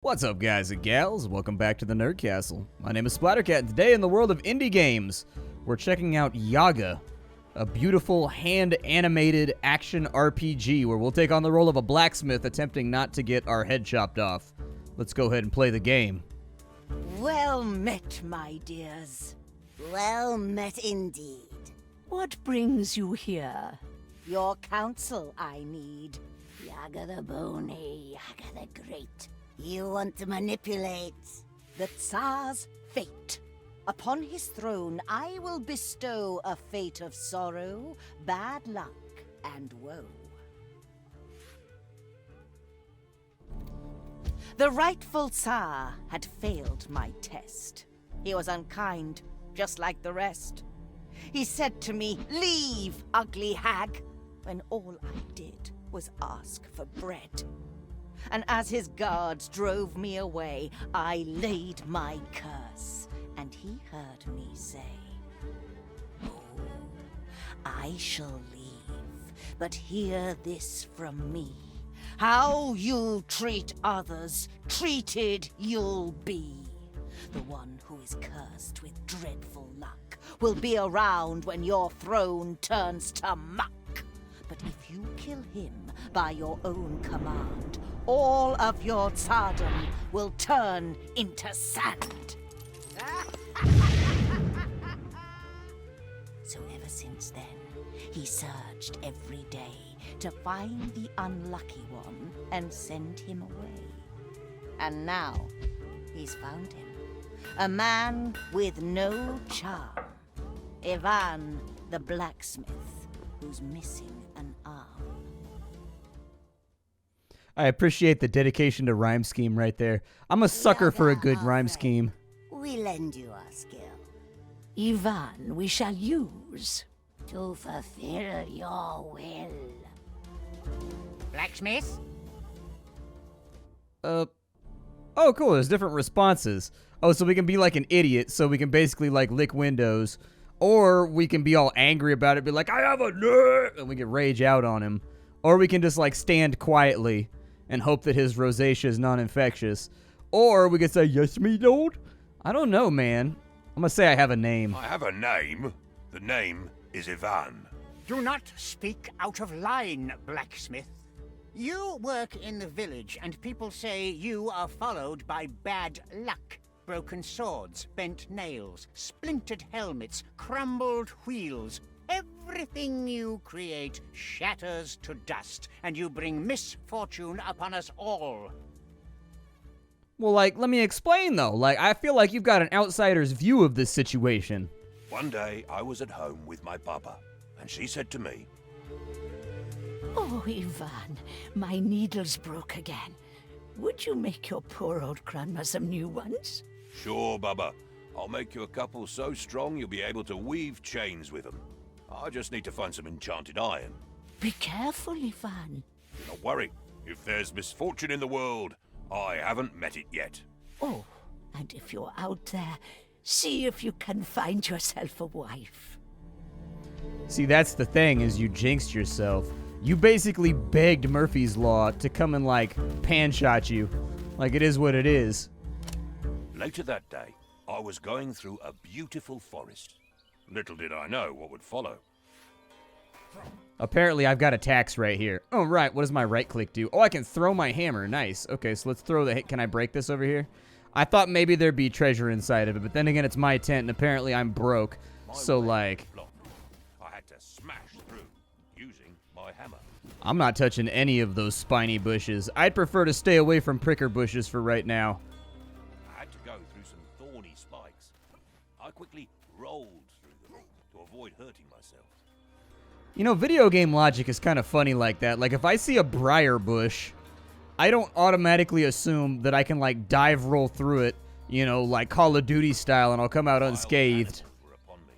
What's up, guys and gals? Welcome back to the Nerd Castle. My name is Splattercat, and today in the world of indie games, we're checking out Yaga, a beautiful hand-animated action RPG where we'll take on the role of a blacksmith attempting not to get our head chopped off. Let's go ahead and play the game. Well met, my dears. Well met indeed. What brings you here? Your counsel I need. Yaga the Bony, Yaga the Great. You want to manipulate The Tsar's fate. Upon his throne, I will bestow a fate of sorrow, bad luck, and woe. The rightful Tsar had failed my test. He was unkind, just like the rest. He said to me, "Leave, ugly hag," when all I did was ask for bread. And as his guards drove me away, I laid my curse, and he heard me say, "Oh, I shall leave, but hear this from me. How you treat others, treated you'll be. The one who is cursed with dreadful luck will be around when your throne turns to muck. But if you kill him by your own command, all of your tsardom will turn into sand." So ever since then, he searched every day to find the unlucky one and send him away. And now, he's found him. A man with no charm. Ivan the blacksmith, who's missing an arm. I appreciate the dedication to rhyme scheme right there. I'm a sucker for a good rhyme scheme. we lend you our skill Ivan we shall use. to fulfill your will. Blacksmith? Oh, cool, there's different responses. Oh, so we can be like an idiot, so we can basically like lick windows. Or we can be all angry about it, be like, "I have a nerd," and we can rage out on him. Or we can just like stand quietly and hope that his rosacea is non-infectious. Or we could say, "Yes, me, lord." I don't know, man. I'm gonna say I have a name. I have a name. The name is Ivan. Do not speak out of line, blacksmith. You work in the village, and people say you are followed by bad luck. Broken swords, bent nails, splintered helmets, crumbled wheels. Everything you create shatters to dust, and you bring misfortune upon us all. Well, like, let me explain, though. Like, I feel like you've got an outsider's view of this situation. One day I was at home with my baba, and she said to me, Oh, Ivan, my needles broke again. Would you make your poor old grandma some new ones? "Sure, baba. I'll make you a couple so strong you'll be able to weave chains with them. I just need to find some enchanted iron." Be careful, Ivan. Don't worry. If there's misfortune in the world, I haven't met it yet. Oh, and if you're out there, see if you can find yourself a wife. See, that's the thing, is you jinxed yourself. You basically begged Murphy's Law to come and, like, pan-shot you. Like, it is what it is. Later that day, I was going through a beautiful forest. Little did I know what would follow. Apparently, I've got attacks right here. Oh, right. What does my right click do? Oh, I can throw my hammer. Nice. Okay, so let's throw the... Can I break this over here? I thought maybe there'd be treasure inside of it, but then again, it's my tent, and apparently I'm broke. So, like... Block. I had to smash through using my hammer. I'm not touching any of those spiny bushes. I'd prefer to stay away from pricker bushes for right now. I had to go through some thorny spikes. I quickly rolled through them to avoid hurting myself. You know, video game logic is kind of funny like that. Like, if I see a briar bush, I don't automatically assume that I can, like, dive roll through it, you know, like Call of Duty style, and I'll come out unscathed. Were upon me.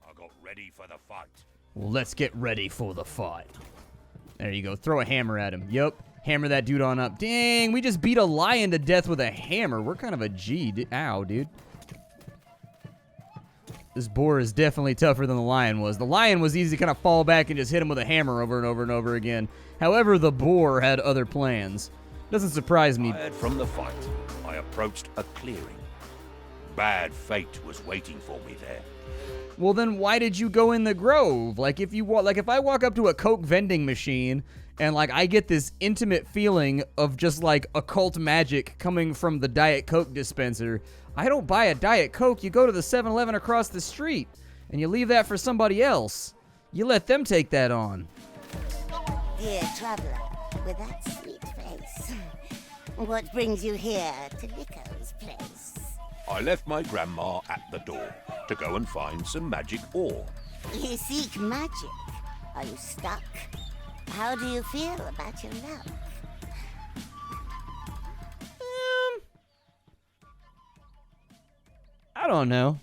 I got ready for the fight. Well, let's get ready for the fight. There you go. Throw a hammer at him. Yup. Hammer that dude on up. Dang, we just beat a lion to death with a hammer. We're kind of a G. Ow, dude. This boar is definitely tougher than the lion was. The lion was easy to kind of fall back and just hit him with a hammer over and over and over again. However, the boar had other plans. Doesn't surprise me. Tired from the fight, I approached a clearing. Bad fate was waiting for me there. Well, then why did you go in the grove? Like if I walk up to a Coke vending machine and like I get this intimate feeling of just like occult magic coming from the Diet Coke dispenser, I don't buy a Diet Coke. You go to the 7-Eleven across the street and you leave that for somebody else. You let them take that on. Dear traveler, with that sweet face, what brings you here to Likho's place? I left my grandma at the door to go and find some magic ore. You seek magic. Are you stuck? How do you feel about your luck? I don't know.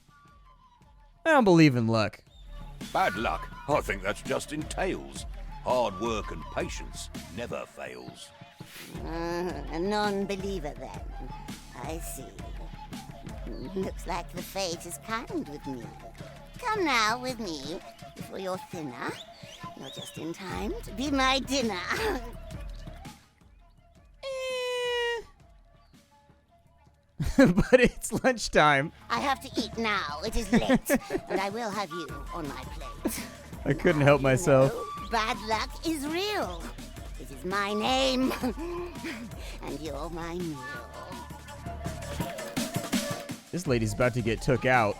I don't believe in luck. Bad luck? I think that's just in tales. Hard work and patience never fails. A non-believer then. I see. Looks like the fate is kind with me. Come now with me before you're thinner. You're just in time to be my dinner. But it's lunchtime. I have to eat now. It is late, and I will have you on my plate. I couldn't help myself. No, bad luck is real. It is my name, and you're my meal. This lady's about to get took out.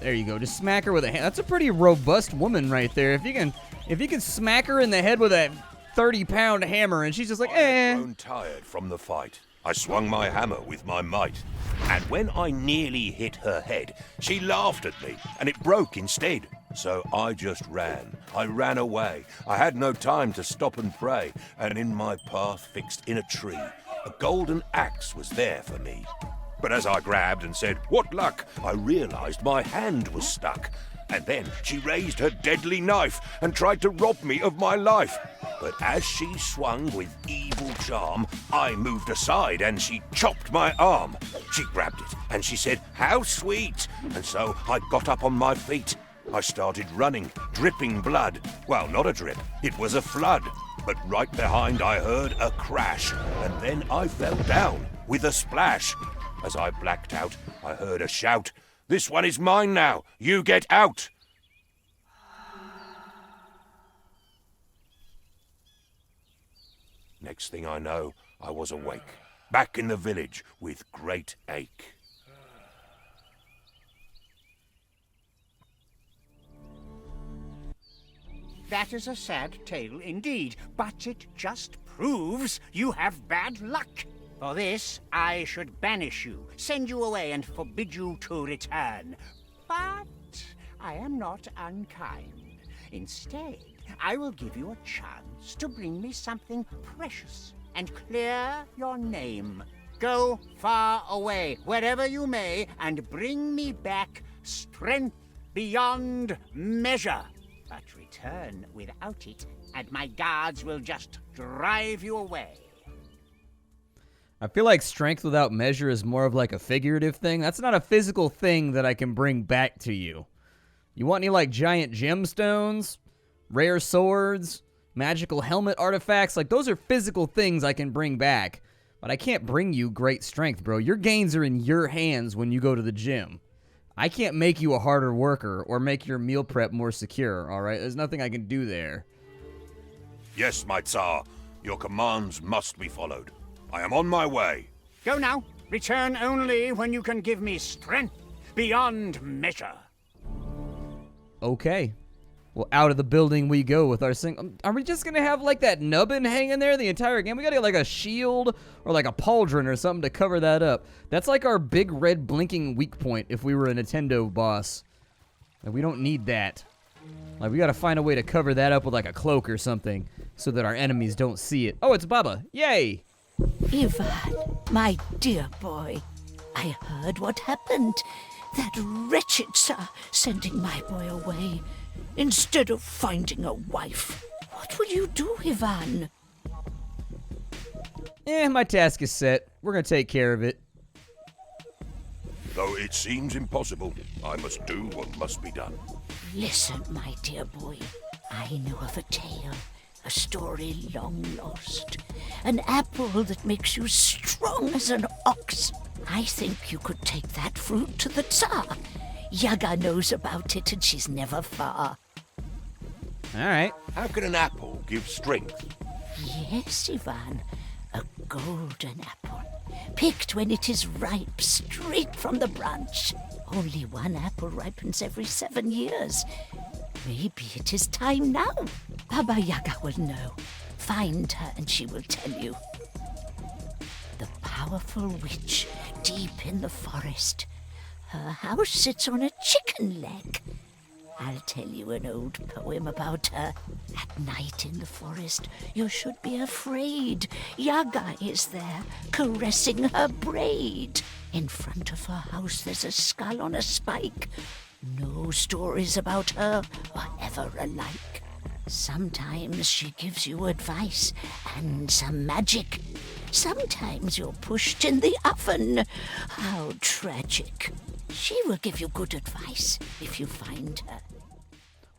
There you go. Just smack her with a hand. That's a pretty robust woman right there. If you can smack her in the head with a 30-pound hammer, and she's just like, I had grown tired from the fight. I swung my hammer with my might, and when I nearly hit her head, she laughed at me, and it broke instead. So I just ran. I ran away. I had no time to stop and pray, and in my path fixed in a tree, a golden axe was there for me. But as I grabbed and said, "What luck?" I realized my hand was stuck. And then she raised her deadly knife and tried to rob me of my life. But as she swung with evil charm, I moved aside and she chopped my arm. She grabbed it and she said, "How sweet!" And so I got up on my feet. I started running, dripping blood. Well, not a drip, it was a flood. But right behind I heard a crash, and then I fell down with a splash. As I blacked out, I heard a shout, "This one is mine now, you get out!" Next thing I know, I was awake, back in the village with great ache. That is a sad tale indeed, but it just proves you have bad luck. For this, I should banish you, send you away, and forbid you to return. But I am not unkind. Instead, I will give you a chance to bring me something precious and clear your name. Go far away, wherever you may, and bring me back strength beyond measure. But return without it, and my guards will just drive you away. I feel like strength without measure is more of like a figurative thing. That's not a physical thing that I can bring back to you. You want any like giant gemstones, rare swords, magical helmet artifacts? Like those are physical things I can bring back. But I can't bring you great strength, bro. Your gains are in your hands when you go to the gym. I can't make you a harder worker or make your meal prep more secure, all right? There's nothing I can do there. Yes, my tzar, your commands must be followed. I am on my way. Go now. Return only when you can give me strength beyond measure. Okay. Well, out of the building we go with our Are we just gonna have like that nubbin hanging there the entire game? We gotta get like a shield or like a pauldron or something to cover that up. That's like our big red blinking weak point if we were a Nintendo boss. And we don't need that. Like we gotta find a way to cover that up with like a cloak or something so that our enemies don't see it. Oh, it's Baba. Yay! Ivan, my dear boy, I heard what happened. That wretched tzar sending my boy away instead of finding a wife. What will you do, Ivan? My task is set. We're gonna take care of it. Though it seems impossible, I must do what must be done. Listen, my dear boy, I know of a tale A story long lost. An apple that makes you strong as an ox. I think you could take that fruit to the tzar. Yaga knows about it and she's never far. All right. How can an apple give strength? Yes, Ivan. A golden apple. Picked when it is ripe, straight from the branch. Only one apple ripens every 7 years. Maybe it is time now. Baba Yaga will know. Find her and she will tell you. The powerful witch deep in the forest. Her house sits on a chicken leg. I'll tell you an old poem about her. At night in the forest, you should be afraid. Yaga is there, caressing her braid. In front of her house there's a skull on a spike. No stories about her are ever alike. Sometimes she gives you advice and some magic. Sometimes you're pushed in the oven. How tragic. She will give you good advice if you find her.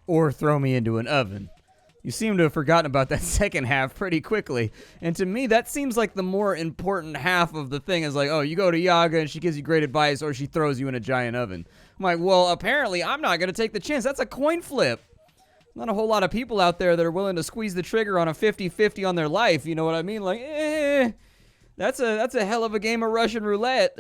Or throw me into an oven. You seem to have forgotten about that second half pretty quickly. And to me, that seems like the more important half of the thing is like, oh, you go to Yaga and she gives you great advice, or she throws you in a giant oven. I'm like, well, apparently I'm not going to take the chance. That's a coin flip. Not a whole lot of people out there that are willing to squeeze the trigger on a 50-50 on their life. You know what I mean? Like, that's a hell of a game of Russian roulette.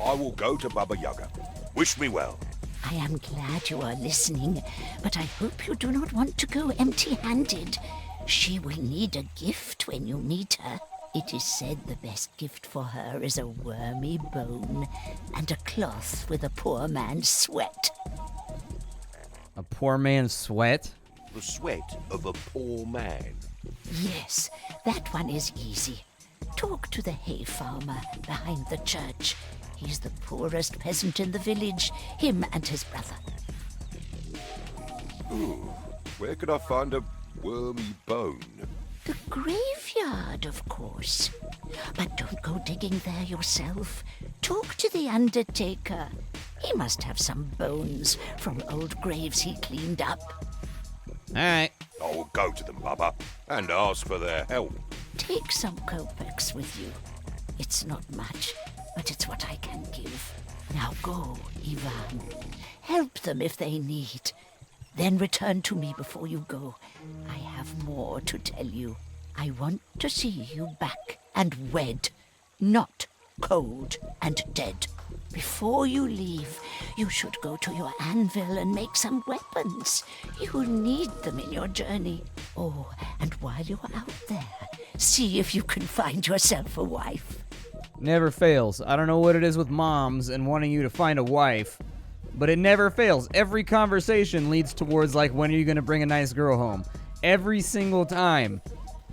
I will go to Baba Yaga. Wish me well. I am glad you are listening, but I hope you do not want to go empty-handed. She will need a gift when you meet her. It is said the best gift for her is a wormy bone and a cloth with a poor man's sweat. A poor man's sweat? The sweat of a poor man. Yes, that one is easy. Talk to the hay farmer behind the church. He's the poorest peasant in the village, him and his brother. Ooh, where could I find a wormy bone? The graveyard, of course. But don't go digging there yourself. Talk to the undertaker. He must have some bones from old graves he cleaned up. All right. I will go to them, Baba, and ask for their help. Take some kopecks with you. It's not much, but it's what I can give. Now go, Ivan. Help them if they need. Then return to me before you go. I have more to tell you. I want to see you back and wed, not cold and dead. Before you leave, you should go to your anvil and make some weapons. You'll need them in your journey. Oh, and while you're out there, see if you can find yourself a wife. Never fails. I don't know what it is with moms and wanting you to find a wife, but it never fails. Every conversation leads towards, like, when are you going to bring a nice girl home? Every single time.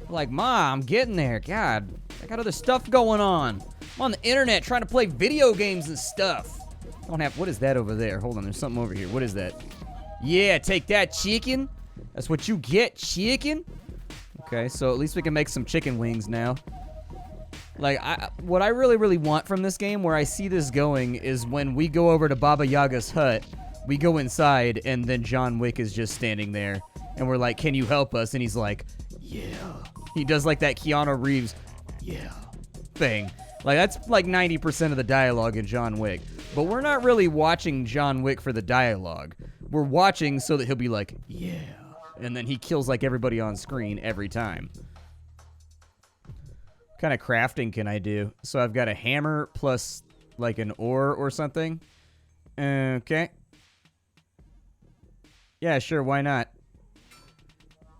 Like, Ma, I'm getting there. God, I got other stuff going on. I'm on the internet trying to play video games and stuff. I don't have, what is that over there? Hold on, there's something over here. What is that? Yeah, take that, chicken. That's what you get, chicken. Okay, so at least we can make some chicken wings now. Like, what I really, really want from this game, where I see this going, is when we go over to Baba Yaga's hut, we go inside, and then John Wick is just standing there, and we're like, can you help us? And he's like, yeah. He does like that Keanu Reeves, yeah, thing. Like, that's like 90% of the dialogue in John Wick. But we're not really watching John Wick for the dialogue. We're watching so that he'll be like, yeah. And then he kills like everybody on screen every time. What kind of crafting can I do? So I've got a hammer plus like an ore or something. Okay. Yeah, sure, why not?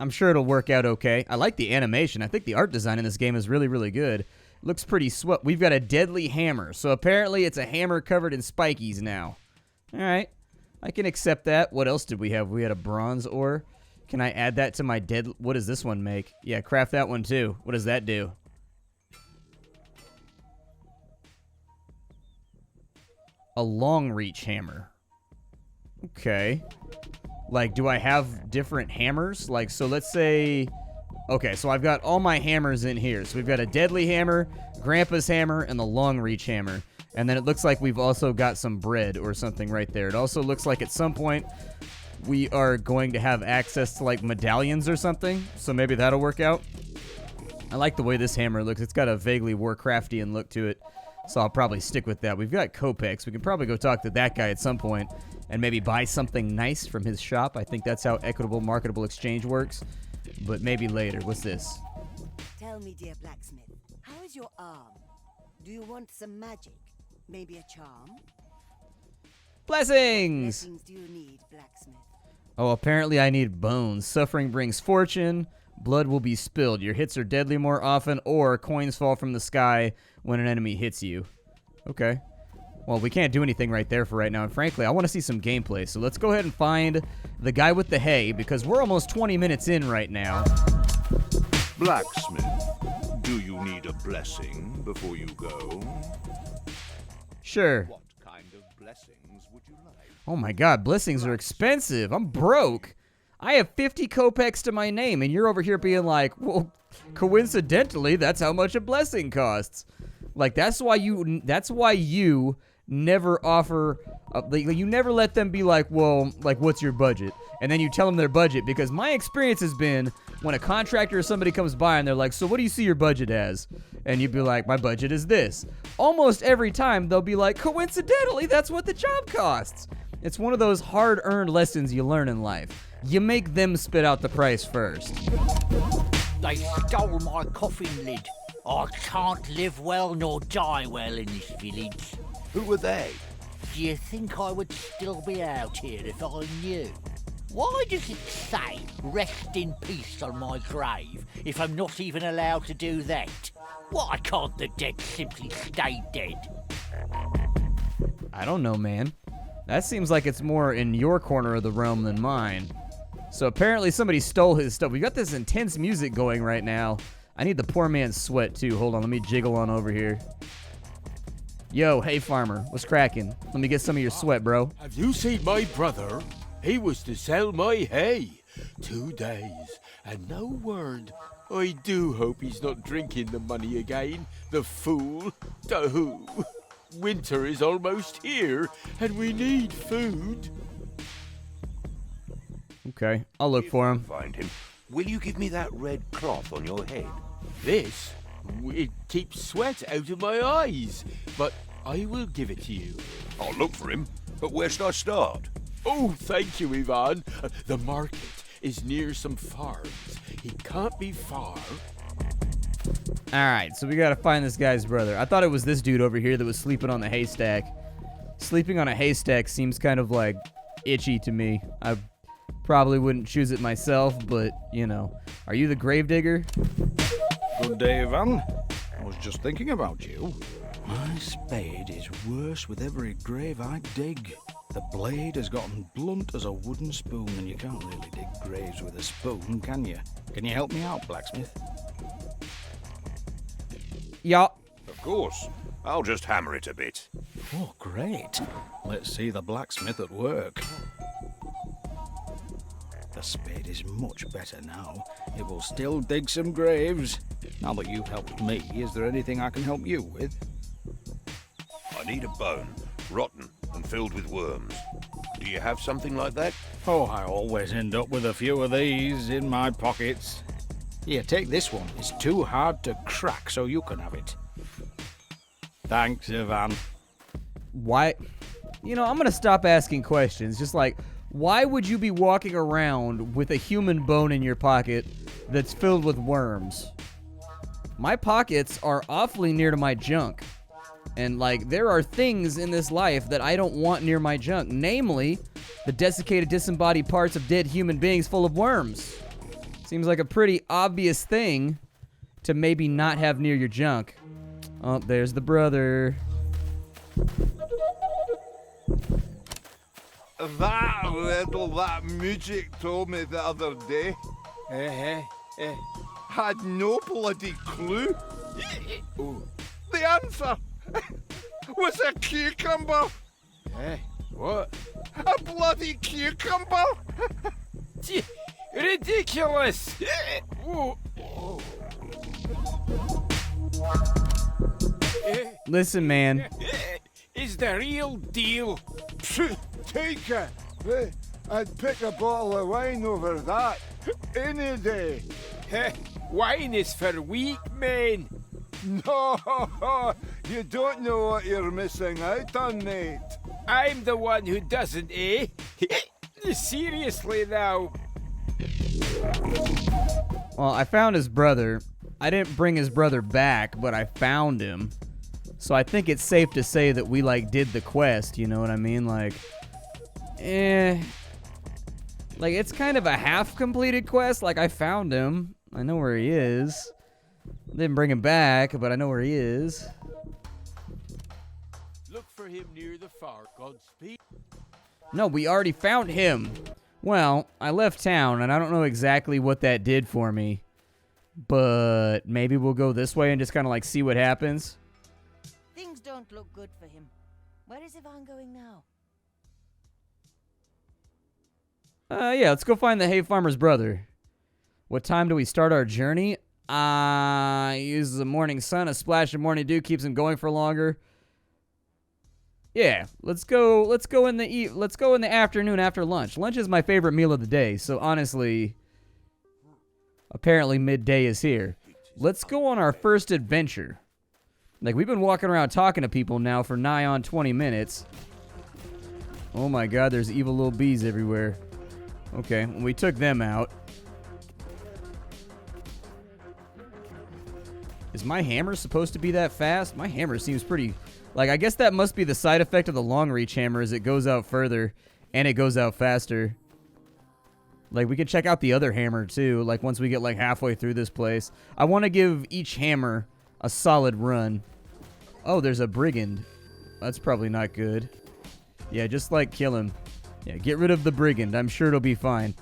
I'm sure it'll work out okay. I like the animation. I think the art design in this game is really, really good. Looks pretty sweet. We've got a deadly hammer. So apparently it's a hammer covered in spikies now. All right. I can accept that. What else did we have? We had a bronze ore. Can I add that to my what does this one make? Yeah, craft that one too. What does that do? A long reach hammer. Okay. Like, do I have different hammers? Like, so let's say... Okay, so I've got all my hammers in here. So we've got a deadly hammer, Grandpa's hammer, and the long reach hammer. And then it looks like we've also got some bread or something right there. It also looks like at some point we are going to have access to like medallions or something. So maybe that'll work out. I like the way this hammer looks. It's got a vaguely Warcraftian look to it. So I'll probably stick with that. We've got kopecks. We can probably go talk to that guy at some point and maybe buy something nice from his shop. I think that's how equitable marketable exchange works. But maybe later. What's this? Tell me, dear blacksmith, how is your arm? Do you want some magic? Maybe a charm? Blessings! Blessings do you need, blacksmith? Oh, apparently I need bones. Suffering brings fortune. Blood will be spilled. Your hits are deadly more often, or coins fall from the sky when an enemy hits you. Okay. Well, we can't do anything right there for right now, and frankly, I want to see some gameplay. So let's go ahead and find the guy with the hay, because we're almost 20 minutes in right now. Blacksmith, do you need a blessing before you go? Sure. What kind of blessings would you like? Oh my god, blessings are expensive. I'm broke. I have 50 kopecks to my name, and you're over here being like, well, coincidentally, that's how much a blessing costs. Like, that's why you never offer, you never let them be like, well, like, what's your budget? And then you tell them their budget, because my experience has been when a contractor or somebody comes by and they're like, so what do you see your budget as? And you'd be like, my budget is this. Almost every time they'll be like, coincidentally, that's what the job costs. It's one of those hard-earned lessons you learn in life. You make them spit out the price first. They stole my coffin lid. I can't live well nor die well in this village. Who were they? Do you think I would still be out here if I knew? Why does it say rest in peace on my grave if I'm not even allowed to do that? Why can't the dead simply stay dead? I don't know, man. That seems like it's more in your corner of the realm than mine. So apparently somebody stole his stuff. We got this intense music going right now. I need the poor man's sweat too. Hold on, let me jiggle on over here. Yo, hey farmer, what's cracking? Let me get some of your sweat, bro. Have you seen my brother? He was to sell my hay. 2 days, and no word. I do hope he's not drinking the money again, the fool. Who? Winter is almost here, and we need food. Okay, I'll look for him. Find him. Will you give me that red cloth on your head? This? It keeps sweat out of my eyes, but I will give it to you. I'll look for him, but where should I start? Oh, thank you, Ivan. The market is near some farms. He can't be far. Alright, so we gotta find this guy's brother. I thought it was this dude over here that was sleeping on the haystack. Sleeping on a haystack seems kind of like itchy to me. I probably wouldn't choose it myself, but, you know. Are you the gravedigger? Good day, Ivan. I was just thinking about you. My spade is worse with every grave I dig. The blade has gotten blunt as a wooden spoon, and you can't really dig graves with a spoon, can you? Can you help me out, blacksmith? Yeah. Of course. I'll just hammer it a bit. Oh, great. Let's see the blacksmith at work. The spade is much better now. It will still dig some graves. Now that you've helped me, is there anything I can help you with? I need a bone, rotten and filled with worms. Do you have something like that? Oh, I always end up with a few of these in my pockets. Here, take this one. It's too hard to crack, so you can have it. Thanks, Ivan. Why? You know, I'm gonna stop asking questions. Just like, why would you be walking around with a human bone in your pocket that's filled with worms? My pockets are awfully near to my junk. And, like, there are things in this life that I don't want near my junk. Namely, the desiccated, disembodied parts of dead human beings full of worms. Seems like a pretty obvious thing to maybe not have near your junk. Oh, there's the brother. That riddle, that music told me the other day. Had no bloody clue. The answer was a cucumber. What? A bloody cucumber. Ridiculous! Listen, man. It's the real deal. Take it. I'd pick a bottle of wine over that any day. Heh, wine is for weak men. No, you don't know what you're missing out on, mate. I'm the one who doesn't, eh? Seriously now. Well, I found his brother. I didn't bring his brother back, but I found him. So I think it's safe to say that we, like, did the quest, you know what I mean? Like, like, it's kind of a half-completed quest. Like, I found him. I know where he is. Didn't bring him back, but I know where he is. Look for him near the fire, Godspeed. No, we already found him. Well, I left town, and I don't know exactly what that did for me. But maybe we'll go this way and just kind of, like, see what happens. Things don't look good for him. Where is Ivan going now? Yeah, let's go find the hay farmer's brother. What time do we start our journey? Uses the morning sun, a splash of morning dew keeps him going for longer. Yeah, let's go in the afternoon after lunch. Lunch is my favorite meal of the day, so honestly, apparently midday is here. Let's go on our first adventure. Like, we've been walking around talking to people now for nigh on 20 minutes. Oh my god, there's evil little bees everywhere. Okay, well, we took them out. Is my hammer supposed to be that fast? My hammer seems pretty... Like, I guess that must be the side effect of the long reach hammer, is it goes out further and it goes out faster. Like, we can check out the other hammer, too, like, once we get, like, halfway through this place. I want to give each hammer a solid run. Oh, there's a brigand. That's probably not good. Yeah, just, like, kill him. Yeah, get rid of the brigand. I'm sure it'll be fine.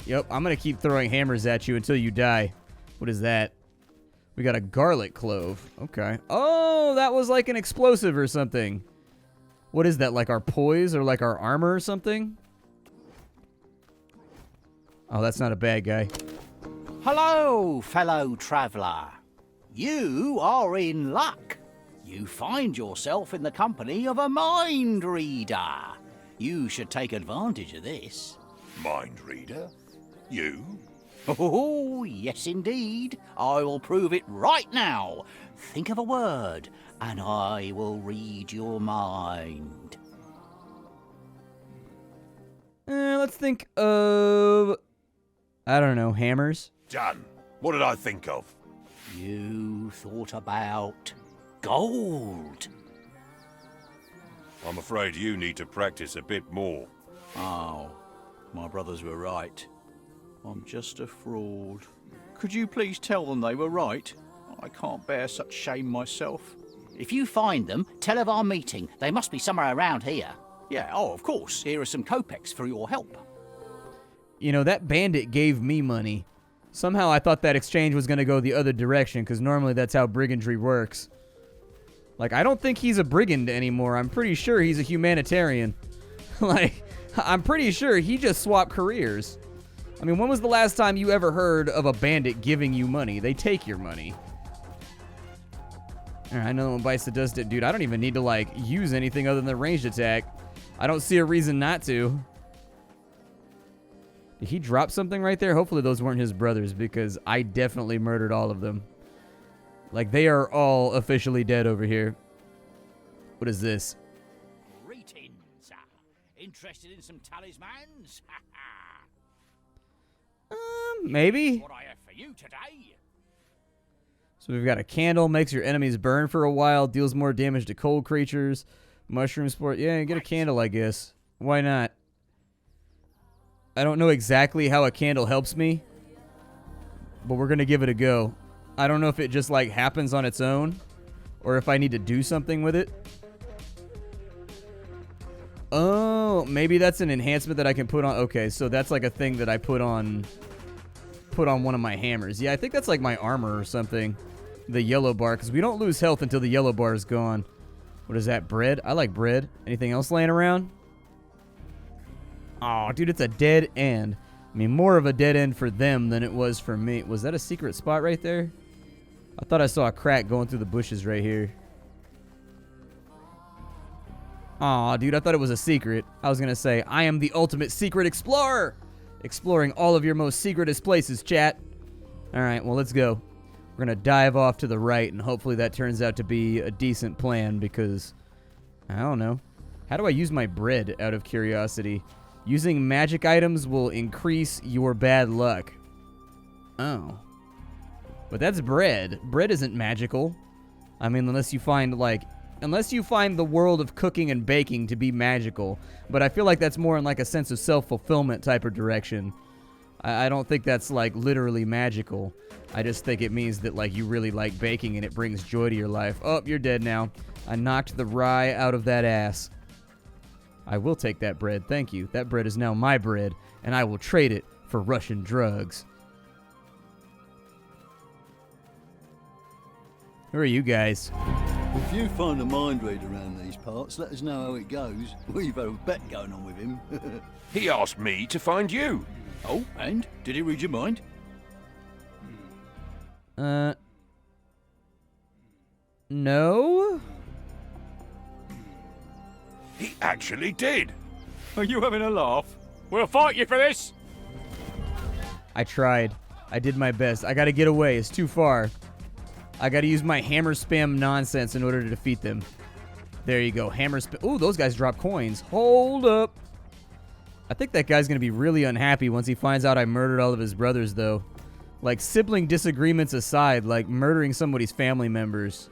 Yep, I'm going to keep throwing hammers at you until you die. What is that? We got a garlic clove. Okay. Oh, that was like an explosive or something. What is that, like our poise or like our armor or something? Oh, that's not a bad guy. Hello, fellow traveller. You are in luck. You find yourself in the company of a mind reader. You should take advantage of this. Mind reader? You? Oh, yes indeed. I will prove it right now. Think of a word, and I will read your mind. Let's think of... I don't know, hammers? Done. What did I think of? You thought about gold. I'm afraid you need to practice a bit more. Oh, my brothers were right. I'm just a fraud. Could you please tell them they were right? I can't bear such shame myself. If you find them, tell of our meeting. They must be somewhere around here. Yeah, oh, of course. Here are some kopecks for your help. You know, that bandit gave me money. Somehow I thought that exchange was going to go the other direction, because normally that's how brigandry works. Like, I don't think he's a brigand anymore. I'm pretty sure he's a humanitarian. Like, I'm pretty sure he just swapped careers. I mean, when was the last time you ever heard of a bandit giving you money? They take your money. Alright, I know one bites the dust. Dude, I don't even need to, like, use anything other than the ranged attack. I don't see a reason not to. Did he drop something right there? Hopefully those weren't his brothers, because I definitely murdered all of them. Like, they are all officially dead over here. What is this? Greetings. Interested in some talismans? Maybe? What I have for you today. So we've got a candle, makes your enemies burn for a while, deals more damage to cold creatures. Mushroom sport. Yeah, get a candle, I guess. Why not? I don't know exactly how a candle helps me, but we're going to give it a go. I don't know if it just, like, happens on its own, or if I need to do something with it. Oh, maybe that's an enhancement that I can put on. Okay, so that's like a thing that I put on one of my hammers. Yeah, I think that's like my armor or something. The yellow bar, because we don't lose health until the yellow bar is gone. What is that, bread? I like bread. Anything else laying around? Oh, dude, it's a dead end. I mean, more of a dead end for them than it was for me. Was that a secret spot right there? I thought I saw a crack going through the bushes right here. Aw, dude, I thought it was a secret. I was gonna say, I am the ultimate secret explorer! Exploring all of your most secretest places, chat. Alright, well, let's go. We're gonna dive off to the right, and hopefully that turns out to be a decent plan, because... I don't know. How do I use my bread, out of curiosity? Using magic items will increase your bad luck. Oh. But that's bread. Bread isn't magical. I mean, unless you find the world of cooking and baking to be magical. But I feel like that's more in like a sense of self-fulfillment type of direction. I don't think that's like literally magical. I just think it means that like you really like baking and it brings joy to your life. Oh, you're dead now. I knocked the rye out of that ass. I will take that bread, thank you. That bread is now my bread, and I will trade it for Russian drugs. Who are you guys? If you find a mind reader around these parts, let us know how it goes. We've had a bet going on with him. He asked me to find you. Oh, and? Did he read your mind? No? He actually did. Are you having a laugh? We'll fight you for this! I tried. I did my best. I gotta get away. It's too far. I gotta use my hammer spam nonsense in order to defeat them. There you go. Hammer spam. Ooh, those guys drop coins. Hold up. I think that guy's gonna be really unhappy once he finds out I murdered all of his brothers, though. Like, sibling disagreements aside, like, murdering somebody's family members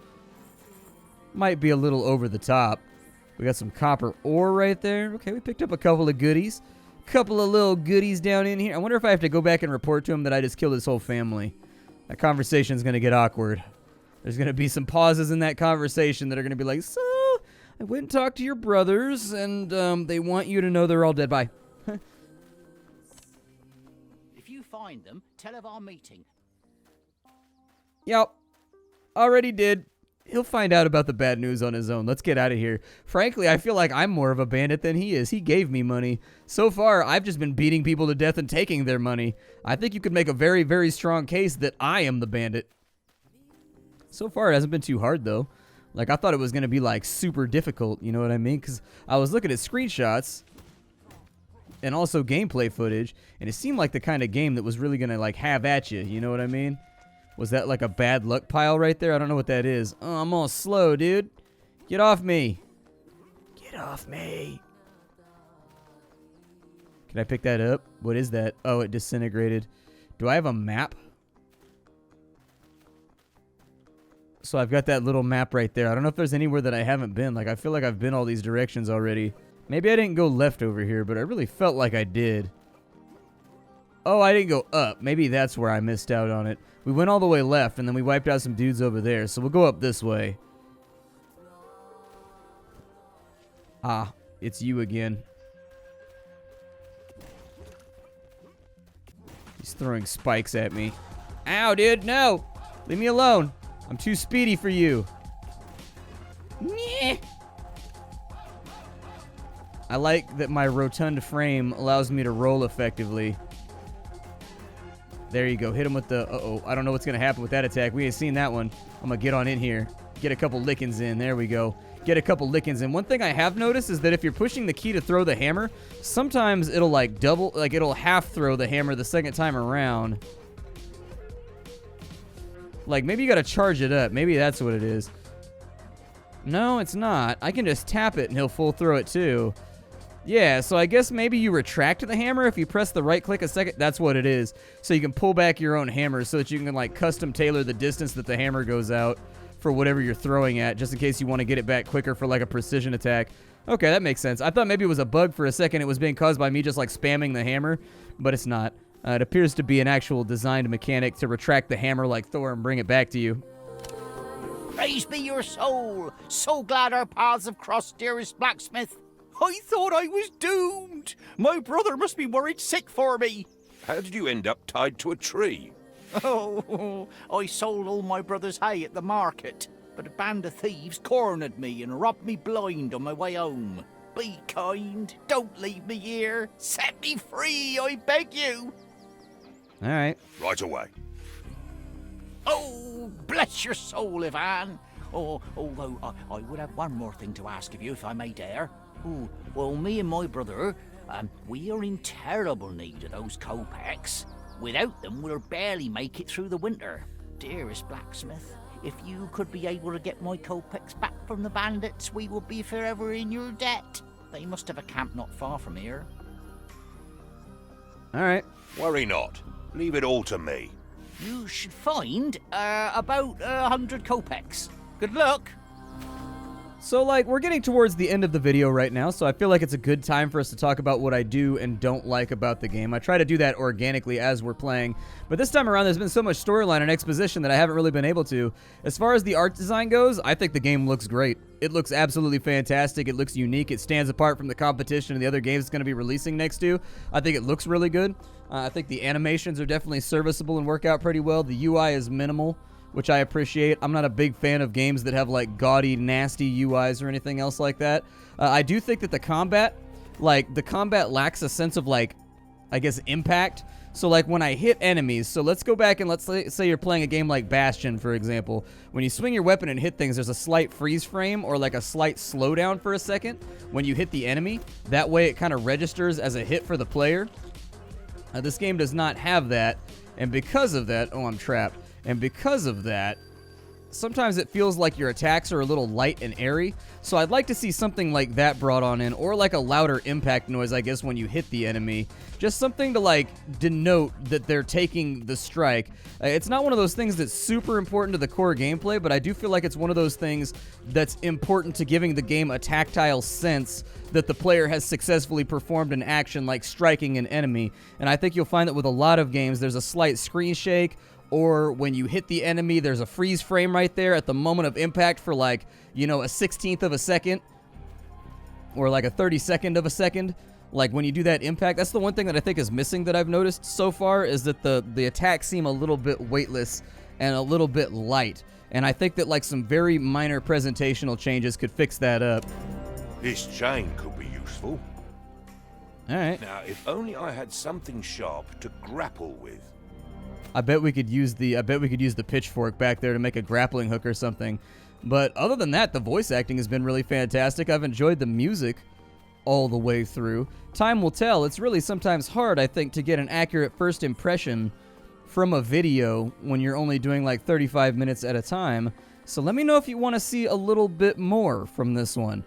might be a little over the top. We got some copper ore right there. Okay, we picked up a couple of goodies. Couple of little goodies down in here. I wonder if I have to go back and report to him that I just killed his whole family. That conversation's going to get awkward. There's going to be some pauses in that conversation that are going to be like, so, I went and talked to your brothers, and they want you to know they're all dead. Bye. If you find them, tell of our meeting. Yep. Already did. He'll find out about the bad news on his own. Let's get out of here. Frankly, I feel like I'm more of a bandit than he is. He gave me money. So far, I've just been beating people to death and taking their money. I think you could make a very, very strong case that I am the bandit. So far, it hasn't been too hard, though. Like, I thought it was going to be, like, super difficult, you know what I mean? Because I was looking at screenshots and also gameplay footage, and it seemed like the kind of game that was really going to, like, have at you, you know what I mean? Was that like a bad luck pile right there? I don't know what that is. Oh, I'm all slow, dude. Get off me. Get off me. Can I pick that up? What is that? Oh, it disintegrated. Do I have a map? So I've got that little map right there. I don't know if there's anywhere that I haven't been. Like, I feel like I've been all these directions already. Maybe I didn't go left over here, but I really felt like I did. Oh, I didn't go up. Maybe that's where I missed out on it. We went all the way left, and then we wiped out some dudes over there. So we'll go up this way. Ah, it's you again. He's throwing spikes at me. Ow, dude, no! Leave me alone. I'm too speedy for you. Nyeh. I like that my rotund frame allows me to roll effectively. There you go. Hit him with the... Uh-oh. I don't know what's going to happen with that attack. We ain't seen that one. I'm going to get on in here. Get a couple lickings in. There we go. Get a couple lickings in. One thing I have noticed is that if you're pushing the key to throw the hammer, sometimes it'll like double... Like it'll half throw the hammer the second time around. Like maybe you got to charge it up. Maybe that's what it is. No, it's not. I can just tap it and he'll full throw it too. Yeah, so I guess maybe you retract the hammer if you press the right click a second. That's what it is. So you can pull back your own hammer so that you can like custom tailor the distance that the hammer goes out for whatever you're throwing at, just in case you want to get it back quicker for like a precision attack. Okay, that makes sense. I thought maybe it was a bug for a second. It was being caused by me just like spamming the hammer, but it's not. It appears to be an actual designed mechanic to retract the hammer like Thor and bring it back to you. Praise be your soul. So glad our paths have crossed, dearest blacksmith. I thought I was doomed. My brother must be worried sick for me. How did you end up tied to a tree? Oh, I sold all my brother's hay at the market, but a band of thieves cornered me and robbed me blind on my way home. Be kind. Don't leave me here. Set me free, I beg you. All right. Right away. Oh, bless your soul, Ivan. Although I would have one more thing to ask of you, if I may dare. Oh, well, me and my brother, we are in terrible need of those kopecks. Without them, we'll barely make it through the winter. Dearest blacksmith, if you could be able to get my kopecks back from the bandits, we would be forever in your debt. They must have a camp not far from here. All right. Worry not. Leave it all to me. You should find about 100 kopecks. Good luck. So, like, we're getting towards the end of the video right now, so I feel like it's a good time for us to talk about what I do and don't like about the game. I try to do that organically as we're playing, but this time around there's been so much storyline and exposition that I haven't really been able to. As far as the art design goes, I think the game looks great. It looks absolutely fantastic. It looks unique. It stands apart from the competition and the other games it's going to be releasing next to. I think it looks really good. I think the animations are definitely serviceable and work out pretty well. The UI is minimal, which I appreciate. I'm not a big fan of games that have like gaudy, nasty UIs or anything else like that. I do think that the combat lacks a sense of like, I guess, impact. So like when I hit enemies, so let's go back and let's say you're playing a game like Bastion, for example. When you swing your weapon and hit things, there's a slight freeze frame or like a slight slowdown for a second when you hit the enemy. That way it kind of registers as a hit for the player. This game does not have that, and because of that, oh, I'm trapped. And because of that, sometimes it feels like your attacks are a little light and airy. So I'd like to see something like that brought on in, or like a louder impact noise, I guess, when you hit the enemy. Just something to like denote that they're taking the strike. It's not one of those things that's super important to the core gameplay, but I do feel like it's one of those things that's important to giving the game a tactile sense that the player has successfully performed an action like striking an enemy. And I think you'll find that with a lot of games, there's a slight screen shake, or when you hit the enemy, there's a freeze frame right there at the moment of impact for like, you know, a 16th of a second or like a 32nd of a second. Like when you do that impact, that's the one thing that I think is missing that I've noticed so far, is that the attacks seem a little bit weightless and a little bit light. And I think that like some very minor presentational changes could fix that up. This chain could be useful. All right. Now, if only I had something sharp to grapple with. I bet we could use the pitchfork back there to make a grappling hook or something. But other than that, the voice acting has been really fantastic. I've enjoyed the music all the way through. Time will tell. It's really sometimes hard, I think, to get an accurate first impression from a video when you're only doing like 35 minutes at a time. So let me know if you want to see a little bit more from this one.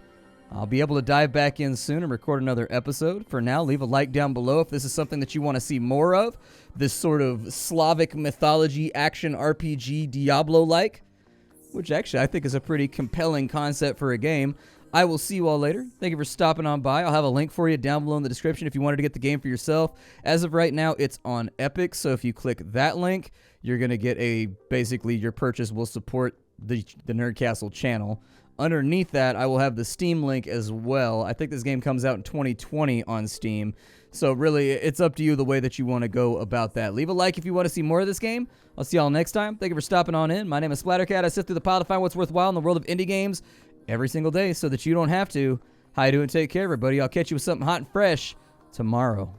I'll be able to dive back in soon and record another episode. For now, leave a like down below if this is something that you want to see more of. This sort of Slavic mythology action RPG Diablo-like, which actually I think is a pretty compelling concept for a game. I will see you all later. Thank you for stopping on by. I'll have a link for you down below in the description if you wanted to get the game for yourself. As of right now, it's on Epic, so if you click that link, you're going to get basically your purchase will support the Nerdcastle channel. Underneath that, I will have the Steam link as well. I think this game comes out in 2020 on Steam. So really, it's up to you the way that you want to go about that. Leave a like if you want to see more of this game. I'll see y'all next time. Thank you for stopping on in. My name is Splattercat. I sift through the pile to find what's worthwhile in the world of indie games every single day so that you don't have to. How you doing? Take care, everybody. I'll catch you with something hot and fresh tomorrow.